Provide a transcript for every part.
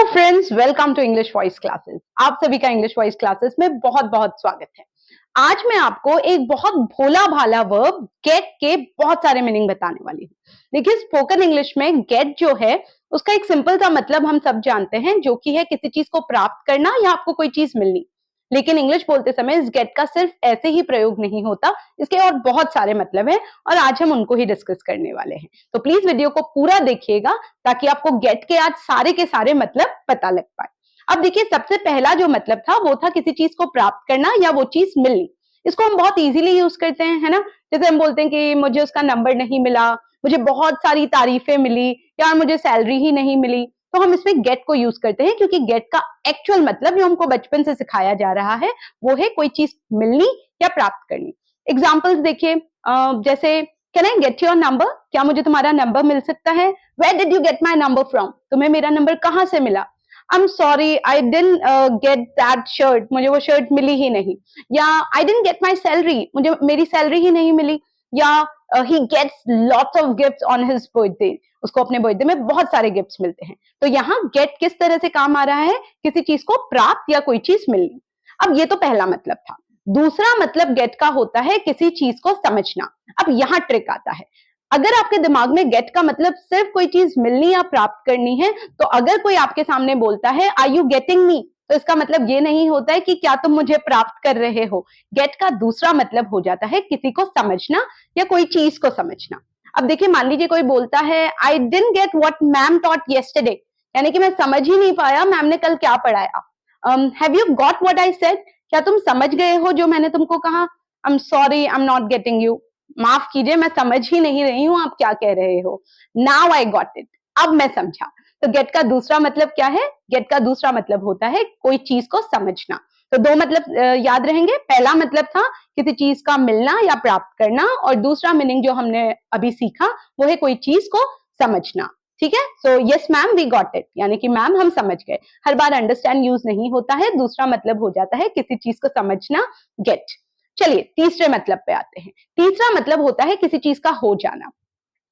Hello friends, welcome to English voice classes. आप सभी का इंग्लिश वॉइस क्लासेस में बहुत बहुत स्वागत है। आज मैं आपको एक बहुत भोला भाला वर्ब गेट के बहुत सारे मीनिंग बताने वाली हूँ। देखिए, स्पोकन इंग्लिश में गेट जो है उसका एक सिंपल सा मतलब हम सब जानते हैं, जो कि है किसी चीज को प्राप्त करना या आपको कोई चीज मिलनी। लेकिन इंग्लिश बोलते समय इस गेट का सिर्फ ऐसे ही प्रयोग नहीं होता, इसके और बहुत सारे मतलब हैं और आज हम उनको ही डिस्कस करने वाले हैं। तो प्लीज वीडियो को पूरा देखिएगा ताकि आपको गेट के आज सारे के सारे मतलब पता लग पाए। अब देखिए, सबसे पहला जो मतलब था वो था किसी चीज को प्राप्त करना या वो चीज मिलनी। इसको हम बहुत इजीली यूज करते हैं, है ना। जैसे हम बोलते हैं कि मुझे उसका नंबर नहीं मिला, मुझे बहुत सारी तारीफें मिली या मुझे सैलरी ही नहीं मिली, तो हम इसमें गेट को यूज करते हैं क्योंकि गेट का एक्चुअल मतलब जो हमको बचपन से सिखाया जा रहा है वो है कोई चीज मिलनी या प्राप्त करनी। एग्जाम्पल्स देखिए, जैसे can I get your number, क्या मुझे तुम्हारा नंबर मिल सकता है। Where did you get my number from, तुम्हें मेरा नंबर कहाँ से मिला। I am sorry I didn't get that shirt, मुझे वो शर्ट मिली ही नहीं। या I didn't get my salary, मुझे मेरी सैलरी ही नहीं मिली। या he gets lots of gifts on his birthday, उसको अपने बर्थडे में बहुत सारे गिफ्ट्स मिलते हैं। तो यहाँ गेट किस तरह से काम आ रहा है, किसी चीज को प्राप्त या कोई चीज मिलनी। अब ये तो पहला मतलब था। दूसरा मतलब गेट का होता है किसी चीज को समझना। अब यहाँ ट्रिक आता है। अगर आपके दिमाग में गेट का मतलब सिर्फ कोई चीज मिलनी या प्राप्त करनी है, तो अगर कोई आपके सामने बोलता है आर यू गेटिंग मी, तो इसका मतलब ये नहीं होता है कि क्या तुम मुझे प्राप्त कर रहे हो। गेट का दूसरा मतलब हो जाता है किसी को समझना या कोई चीज को समझना। अब देखिए, मान लीजिए कोई बोलता है आई didn't get what ma'am taught yesterday, यानी कि मैं समझ ही नहीं पाया मैम ने कल क्या पढ़ाया। Have you got what I said, क्या तुम समझ गए हो जो मैंने तुमको कहा। आई am sorry I am not getting you, माफ कीजिए मैं समझ ही नहीं रही हूं आप क्या कह रहे हो। नाउ आई गॉट इट, अब मैं समझा। तो गेट का दूसरा मतलब क्या है, गेट का दूसरा मतलब होता है कोई चीज को समझना। तो दो मतलब याद रहेंगे। पहला मतलब था किसी चीज का मिलना या प्राप्त करना, और दूसरा मीनिंग जो हमने अभी सीखा वो है कोई चीज को समझना। ठीक है, so yes ma'am we got it, यानी कि मैम हम समझ गए। हर बार अंडरस्टैंड यूज नहीं होता है, दूसरा मतलब हो जाता है किसी चीज को समझना, गेट। चलिए तीसरे मतलब पे आते हैं। तीसरा मतलब होता है किसी चीज का हो जाना।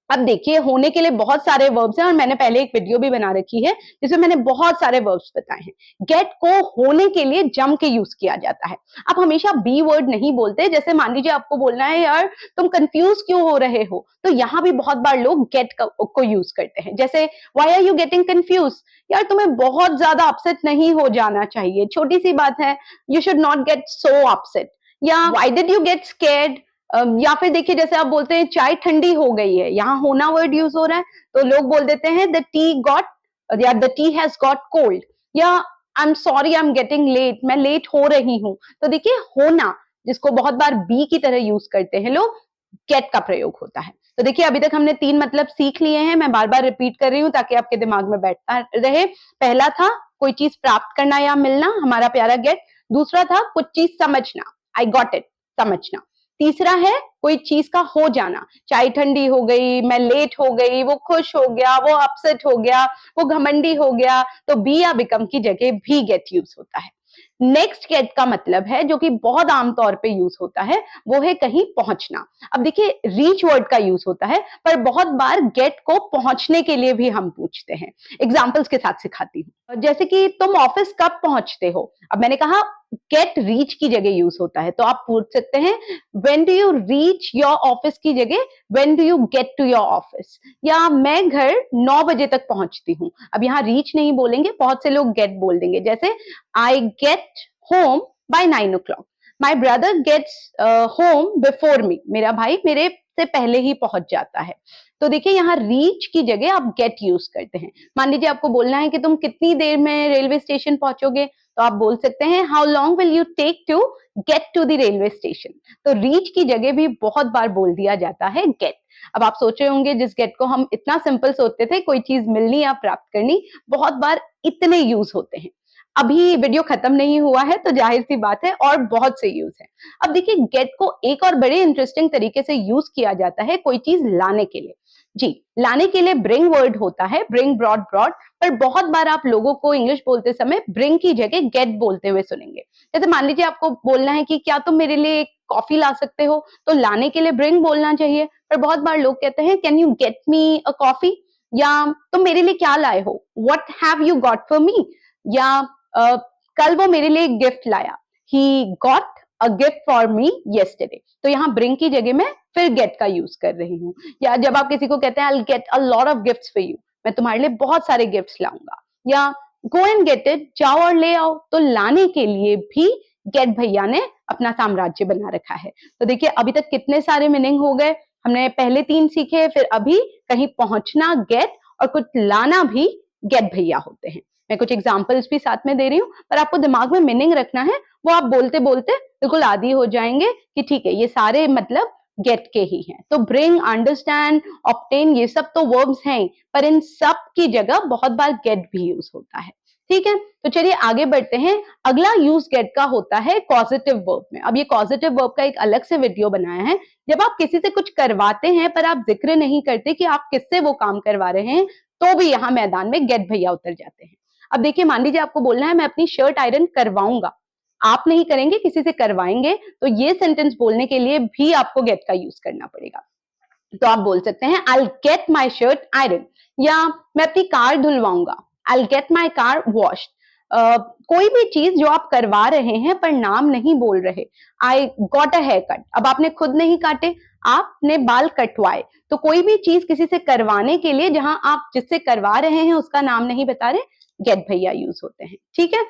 अब देखिए, होने के लिए बहुत सारे वर्ब्स हैं और मैंने पहले एक वीडियो भी बना रखी है जिसमें मैंने बहुत सारे वर्ब्स बताए हैं। गेट को होने के लिए जम के यूज किया जाता है। आप हमेशा बी वर्ड नहीं बोलते। जैसे मान लीजिए आपको बोलना है यार तुम कंफ्यूज क्यों हो रहे हो, तो यहाँ भी बहुत बार लोग गेट को यूज करते हैं। जैसे why are you getting confuse, यार तुम्हें बहुत ज्यादा अपसेट नहीं हो जाना चाहिए, छोटी सी बात है, you should not get so upset. या why did you get scared, या फिर देखिए जैसे आप बोलते हैं चाय ठंडी हो गई है, यहाँ होना वर्ड यूज हो रहा है, तो लोग बोल देते हैं द टी गॉट या the tea has got cold. या I am sorry I am getting late, मैं लेट हो रही हूँ। तो देखिए होना, जिसको बहुत बार बी की तरह यूज करते हैं लोग, गेट का प्रयोग होता है। तो देखिए अभी तक हमने तीन मतलब सीख लिए हैं, मैं बार बार रिपीट कर रही हूँ ताकि आपके दिमाग में बैठता रहे। पहला था कोई चीज प्राप्त करना या मिलना, हमारा प्यारा गेट। दूसरा था कुछ चीज समझना, आई गॉट इट, समझना। तीसरा है कोई चीज का हो जाना, चाय ठंडी हो गई, मैं लेट हो गई, वो खुश हो गया, वो अपसेट हो गया, वो घमंडी हो गया, तो बी या बिकम की जगह भी गेट यूज होता है। नेक्स्ट गेट का मतलब है जो कि बहुत आमतौर पे यूज होता है, वो है कहीं पहुंचना। अब देखिए रीच वर्ड का यूज होता है, पर बहुत बार गेट को पहुंचने के लिए भी हम पूछते हैं। एग्जाम्पल्स के साथ सिखाती हूँ। जैसे कि तुम ऑफिस कब पहुंचते हो, अब मैंने कहा गेट रीच की जगह यूज होता है, तो आप पूछ सकते हैं when do you reach your office की जगह when do you get to your office. या मैं घर 9 बजे तक पहुंचती हूँ, अब यहाँ रीच नहीं बोलेंगे, बहुत से लोग गेट बोल देंगे। जैसे I get home by 9 o'clock, my brother gets home before me, मेरा भाई मेरे से पहले ही पहुंच जाता है। तो देखिए यहाँ रीच की जगह आप गेट यूज करते हैं। मान लीजिए आपको बोलना है कि तुम कितनी देर में रेलवे स्टेशन पहुंचोगे, तो आप बोल सकते हैं how long will you take to get to the railway station. तो रीच की जगह भी बहुत बार बोल दिया जाता है गेट। अब आप सोच रहे होंगे जिस गेट को हम इतना सिंपल सोचते थे कोई चीज मिलनी या प्राप्त करनी, बहुत बार इतने यूज होते हैं। अभी वीडियो खत्म नहीं हुआ है तो जाहिर सी बात है और बहुत से यूज है। अब देखिए गेट को एक और बड़े इंटरेस्टिंग तरीके से यूज किया जाता है कोई चीज लाने के लिए। जी, लाने के लिए ब्रिंग वर्ड होता है, ब्रिंग ब्रॉड ब्रॉड, पर बहुत बार आप लोगों को इंग्लिश बोलते समय ब्रिंग की जगह गेट बोलते हुए सुनेंगे। जैसे मान लीजिए आपको बोलना है कि क्या तुम मेरे लिए एक कॉफी ला सकते हो, तो लाने के लिए ब्रिंग बोलना चाहिए, पर बहुत बार लोग कहते हैं can you get me a coffee, या तुम मेरे लिए क्या लाए हो, what have you got for me, या कल वो मेरे लिए गिफ्ट लाया, ही got a gift for me yesterday. तो यहाँ ब्रिंग की जगह मैं फिर गेट का यूज कर रही हूँ। या जब आप किसी को कहते हैं I will get a lot of gifts for you, मैं तुम्हारे लिए बहुत सारे गिफ्ट्स लाऊंगा। या गो एंड गेट इट, जाओ और ले आओ। तो लाने के लिए भी गेट भैया ने अपना साम्राज्य बना रखा है। तो देखिए अभी तक कितने सारे मीनिंग हो गए, हमने पहले 3 सीखे, फिर अभी कहीं पहुंचना गेट और कुछ लाना भी गेट भैया होते हैं। मैं कुछ एग्जांपल्स भी साथ में दे रही हूँ, पर आपको दिमाग में मीनिंग रखना है, वो आप बोलते बोलते बिल्कुल आदी हो जाएंगे कि ठीक है ये सारे मतलब गेट के ही हैं। तो ब्रिंग, अंडरस्टैंड, ऑब्टेन, ये सब तो वर्ब्स हैं, पर इन सब की जगह बहुत बार गेट भी यूज होता है। ठीक है, तो चलिए आगे बढ़ते हैं। अगला यूज गेट का होता है कॉजेटिव वर्ब में। अब ये कॉजेटिव वर्ब का एक अलग से वीडियो बनाया है। जब आप किसी से कुछ करवाते हैं पर आप जिक्र नहीं करते कि आप किससे वो काम करवा रहे हैं, तो भी यहाँ मैदान में गेट भैया उतर जाते हैं। अब देखिए मान लीजिए आपको बोलना है मैं अपनी शर्ट आयरन करवाऊंगा, आप नहीं करेंगे, किसी से करवाएंगे, तो ये सेंटेंस बोलने के लिए भी आपको गेट का यूज करना पड़ेगा। तो आप बोल सकते हैं I get my shirt iron, या मैं अपनी कार धुलवाऊंगा, I get my car washed. कोई भी चीज जो आप करवा रहे हैं पर नाम नहीं बोल रहे, I got a haircut, अब आपने खुद नहीं काटे, आपने बाल कटवाए। तो कोई भी चीज किसी से करवाने के लिए जहां आप जिससे करवा रहे हैं उसका नाम नहीं बता रहे, गेट भैया यूज होते हैं। ठीक है,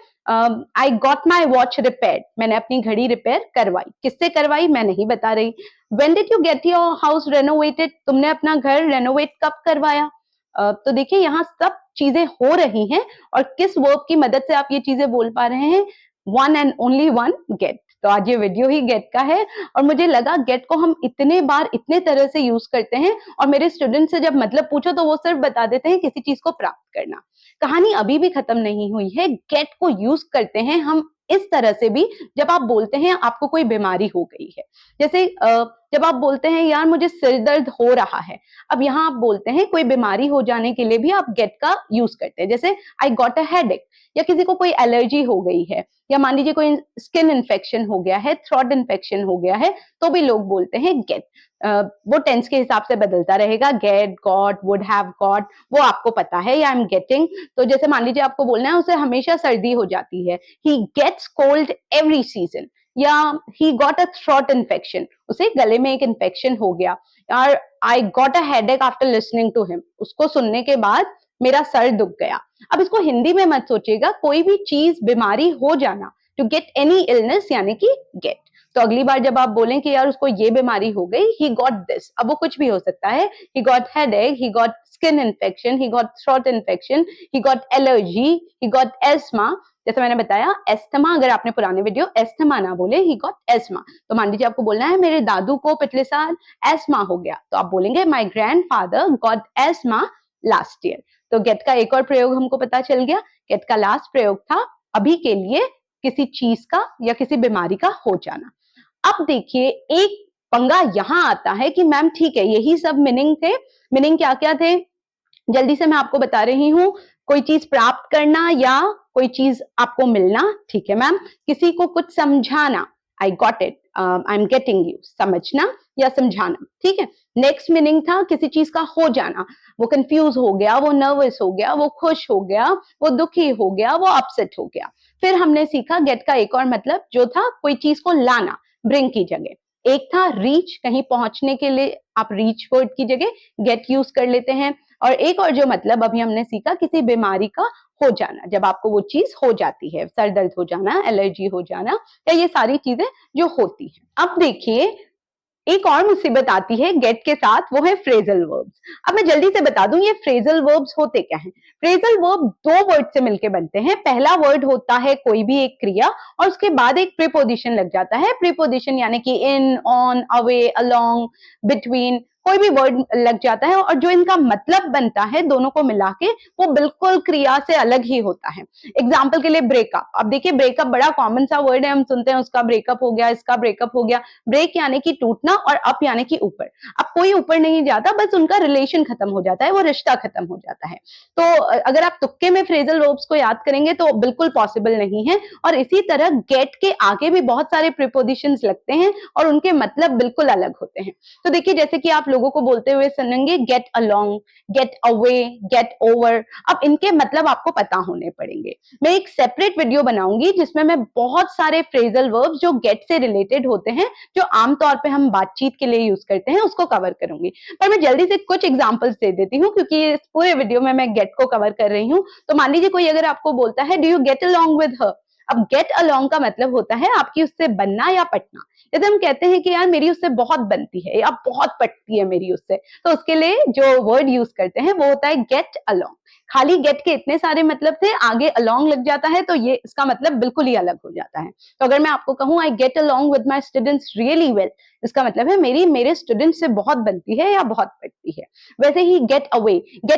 I got my watch repair, मैंने अपनी घड़ी रिपेयर करवाई, किससे करवाई मैं नहीं बता रही। When did you get your house renovated? तुमने अपना घर रेनोवेट कब करवाया? तो देखिए यहाँ सब चीजें हो रही हैं और किस वर्ब की मदद से आप ये चीजें बोल पा रहे हैं, one and only one, get. तो आज ये वीडियो ही गेट का है और मुझे लगा गेट को हम इतने बार इतने तरह से यूज करते हैं और मेरे स्टूडेंट से जब मतलब पूछो तो वो सिर्फ बता देते हैं किसी चीज को प्राप्त करना। कहानी अभी भी खत्म नहीं हुई है, गेट को यूज करते हैं हम इस तरह से भी जब आप बोलते हैं आपको कोई बीमारी हो गई है। जैसे जब आप बोलते हैं यार मुझे सिर दर्द हो रहा है, अब यहाँ आप बोलते हैं कोई बीमारी हो जाने के लिए भी आप गेट का यूज करते हैं। जैसे आई गॉट अ हेडेक, या किसी को कोई एलर्जी हो गई है, या मान लीजिए कोई स्किन इन्फेक्शन हो गया है, थ्रोट इन्फेक्शन हो गया है, तो भी लोग बोलते हैं गेट। वो टेंस के हिसाब से बदलता रहेगा, get, got, would have got, वो आपको पता है, या आई एम गेटिंग। तो जैसे मान लीजिए आपको बोलना है उसे हमेशा सर्दी हो जाती है, he gets cold every season, या he got a throat infection, उसे गले में एक इन्फेक्शन हो गया। और I got a headache after listening to him, उसको सुनने के बाद मेरा सर दुख गया। अब इसको हिंदी में मत सोचिएगा, कोई भी चीज बीमारी हो जाना, टू गेट एनी इलनेस यानी कि गेट। तो अगली बार जब आप बोलें कि यार उसको ये बीमारी हो गई, ही गॉट दिस, अब वो कुछ भी हो सकता है, he got headache, he got skin infection, he got throat infection, he got allergy, he got ESMA. जैसे मैंने बताया एस्थमा, अगर आपने पुराने वीडियो एस्थमा ना बोले, ही गॉट एस्मा। तो मान लीजिए आपको बोलना है मेरे दादू को पिछले साल एस्मा हो गया, तो आप बोलेंगे my grandfather got ESMA last year. तो गेट का एक और प्रयोग हमको पता चल गया। गेट का लास्ट प्रयोग था अभी के लिए किसी चीज का या किसी बीमारी का हो जाना। अब देखिए एक पंगा यहां आता है कि मैम ठीक है यही सब मीनिंग थे, मीनिंग क्या क्या थे जल्दी से मैं आपको बता रही हूँ। कोई चीज प्राप्त करना या कोई चीज आपको मिलना, ठीक है मैम। किसी को कुछ समझाना, I got it, I am getting you, समझना या समझाना, ठीक है। नेक्स्ट मीनिंग था किसी चीज का हो जाना, वो कंफ्यूज हो गया, वो नर्वस हो गया, वो खुश हो गया, वो दुखी हो गया, वो अपसेट हो गया। फिर हमने सीखा गेट का एक और मतलब जो था कोई चीज को लाना, ब्रिंग की जगह। एक था रीच, कहीं पहुंचने के लिए आप रीच वर्ड की जगह गेट यूज कर लेते हैं। और एक और जो मतलब अभी हमने सीखा किसी बीमारी का हो जाना, जब आपको वो चीज हो जाती है, सर दर्द हो जाना, एलर्जी हो जाना, या ये सारी चीजें जो होती हैं। अब देखिए एक और मुसीबत आती है गेट के साथ, वो है फ्रेजल वर्ब्स। अब मैं जल्दी से बता दूं ये फ्रेजल वर्ब्स होते क्या हैं। फ्रेजल वर्ब दो वर्ड से मिलकर बनते हैं। पहला वर्ड होता है कोई भी एक क्रिया और उसके बाद एक प्रीपोजिशन लग जाता है। प्रीपोजिशन यानी कि इन, ऑन, अवे, अलोंग, बिटवीन, कोई भी वर्ड लग जाता है और जो इनका मतलब बनता है दोनों को मिला के वो बिल्कुल क्रिया से अलग ही होता है। एग्जाम्पल के लिए ब्रेकअप। अब देखिए ब्रेकअप बड़ा कॉमन सा वर्ड है, हम सुनते हैं उसका ब्रेकअप हो गया, इसका ब्रेकअप हो गया। ब्रेक यानी कि टूटना और अप यानी कि ऊपर। अब कोई ऊपर नहीं जाता, बस उनका रिलेशन खत्म हो जाता है, वो रिश्ता खत्म हो जाता है। तो अगर आप तुक्के में फ्रेजल वर्ब्स को याद करेंगे तो बिल्कुल पॉसिबल नहीं है। और इसी तरह गेट के आगे भी बहुत सारे प्रीपोजिशंस लगते हैं और उनके मतलब बिल्कुल अलग होते हैं। तो देखिए जैसे कि आप लोगों लोगों को बोलते हुए सुनेंगे get along, get away, get over. अब इनके मतलब आपको पता होने पड़ेंगे। मैं एक सेपरेट वीडियो बनाऊंगी जिसमें मैं बहुत सारे फ्रेजल वर्ब्स जो गेट से रिलेटेड होते हैं, जो आमतौर पे हम बातचीत के लिए यूज करते हैं, उसको कवर करूंगी। पर मैं जल्दी से कुछ एग्जांपल्स दे देती हूँ, क्योंकि इस पूरे वीडियो में मैं गेट को कवर कर रही हूँ। तो मान लीजिए कोई अगर आपको बोलता है do you get along with her. अब गेट अलोंग का मतलब होता है आपकी उससे बनना या पटना। जैसे हम कहते हैं कि यार मेरी उससे बहुत बनती है या बहुत पटती है मेरी उससे, तो उसके लिए जो वर्ड यूज करते हैं वो होता है गेट अलोंग। खाली गेट के इतने सारे मतलब थे, आगे अलोंग लग जाता है तो ये इसका मतलब बिल्कुल ही अलग हो जाता है। तो अगर मैं आपको कहूं I get along with my students really well, इसका मतलब है मेरी मेरे स्टूडेंट से बहुत बनती है या बहुत पटती है। वैसे ही गेट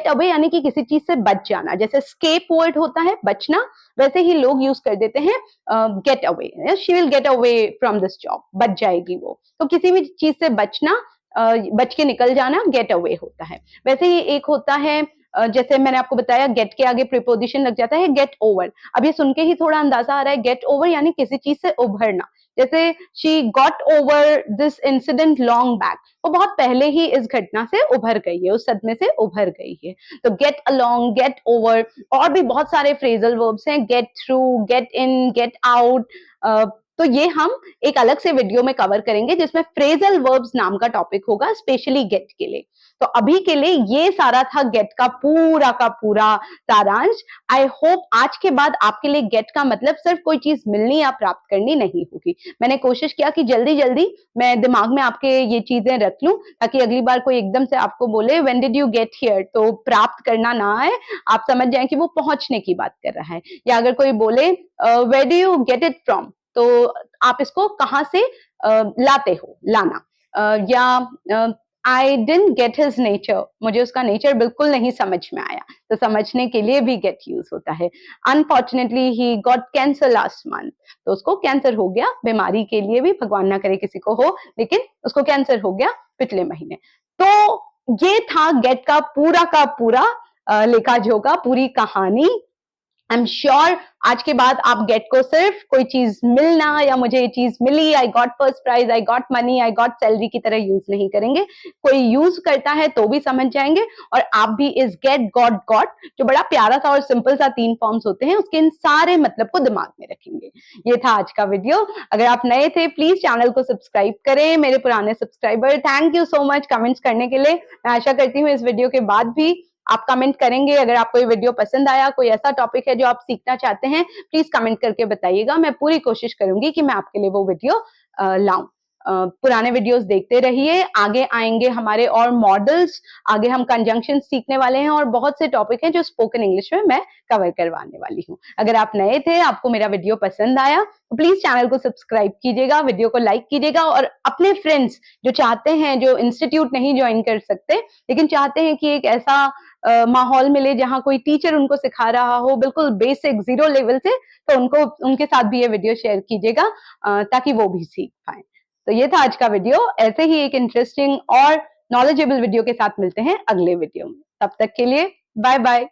अवे यानी कि किसी चीज से बच जाना, जैसे स्केप वर्ड होता है बचना, वैसे ही लोग यूज कर देते हैं get away, she will get away from this job, बच जाएगी वो। तो किसी भी चीज से बचना, बच के निकल जाना गेट अवे होता है। वैसे ही एक होता है जैसे मैंने आपको बताया गेट के आगे प्रीपोजिशन लग जाता है गेट ओवर। अब ये सुन के ही थोड़ा अंदाजा आ रहा है, गेट ओवर यानी किसी चीज से उभरना। जैसे she got over this incident long back, वो बहुत पहले ही इस घटना से उभर गई है, उस सदमे से उभर गई है। तो गेट अलोंग, गेट ओवर। और भी बहुत सारे फ्रेजल वर्ब्स हैं, get through, get in, get out. तो ये हम एक अलग से वीडियो में कवर करेंगे जिसमें फ्रेजल वर्ब्स नाम का टॉपिक होगा स्पेशली गेट के लिए। तो अभी के लिए ये सारा था गेट का पूरा सारांश। आई होप आज के बाद आपके लिए गेट का मतलब सिर्फ कोई चीज मिलनी या प्राप्त करनी नहीं होगी। मैंने कोशिश किया कि जल्दी जल्दी मैं दिमाग में आपके ये चीजें रख लूं, ताकि अगली बार कोई एकदम से आपको बोले when did you get here, तो प्राप्त करना ना आए, आप समझ जाएं कि वो पहुंचने की बात कर रहा है। या अगर कोई बोले where do you get it from, तो आप इसको कहां से लाते हो, लाना। या I didn't get his nature, मुझे उसका नेचर बिल्कुल नहीं समझ में आया, तो समझने के लिए भी गेट यूज होता है। Unfortunately he got cancer last month, तो उसको कैंसर हो गया, बीमारी के लिए भी भगवान ना करे किसी को हो, लेकिन उसको कैंसर हो गया पिछले महीने। तो ये था गेट का पूरा लेखा जोखा, पूरी कहानी। आई एम श्योर आज के बाद आप गेट को सिर्फ कोई चीज मिलना या मुझे ये चीज मिली, I got first prize, I got money, I got salary की तरह यूज नहीं करेंगे। कोई यूज करता है तो भी समझ जाएंगे, और आप भी इस गेट, गॉट, जो बड़ा प्यारा सा और सिंपल सा 3 फॉर्म्स होते हैं, उसके इन सारे मतलब को दिमाग में रखेंगे। ये था आज का वीडियो। अगर आप नए थे प्लीज चैनल को सब्सक्राइब करें। मेरे पुराने subscriber thank you so much comments करने के लिए। मैं आशा करती हूँ इस वीडियो के बाद भी आप कमेंट करेंगे। अगर आपको ये वीडियो पसंद आया, कोई ऐसा टॉपिक है जो आप सीखना चाहते हैं, प्लीज कमेंट करके बताइएगा। मैं पूरी कोशिश करूंगी कि मैं आपके लिए वो वीडियो लाऊं। पुराने वीडियोस देखते रहिए, आगे आएंगे हमारे और मॉडल्स, आगे हम कंजंक्शन सीखने वाले हैं, और बहुत से टॉपिक हैं जो स्पोकन इंग्लिश में मैं कवर करवाने वाली हूँ। अगर आप नए थे, आपको मेरा वीडियो पसंद आया, तो प्लीज चैनल को सब्सक्राइब कीजिएगा, वीडियो को लाइक कीजिएगा, और अपने फ्रेंड्स जो चाहते हैं, जो इंस्टीट्यूट नहीं ज्वाइन कर सकते लेकिन चाहते हैं कि एक ऐसा माहौल मिले जहां कोई टीचर उनको सिखा रहा हो बिल्कुल बेसिक 0 लेवल से, तो उनको उनके साथ भी ये वीडियो शेयर कीजिएगा, ताकि वो भी सीख पाए। तो ये था आज का वीडियो। ऐसे ही एक इंटरेस्टिंग और नॉलेजेबल वीडियो के साथ मिलते हैं अगले वीडियो में। तब तक के लिए बाय बाय।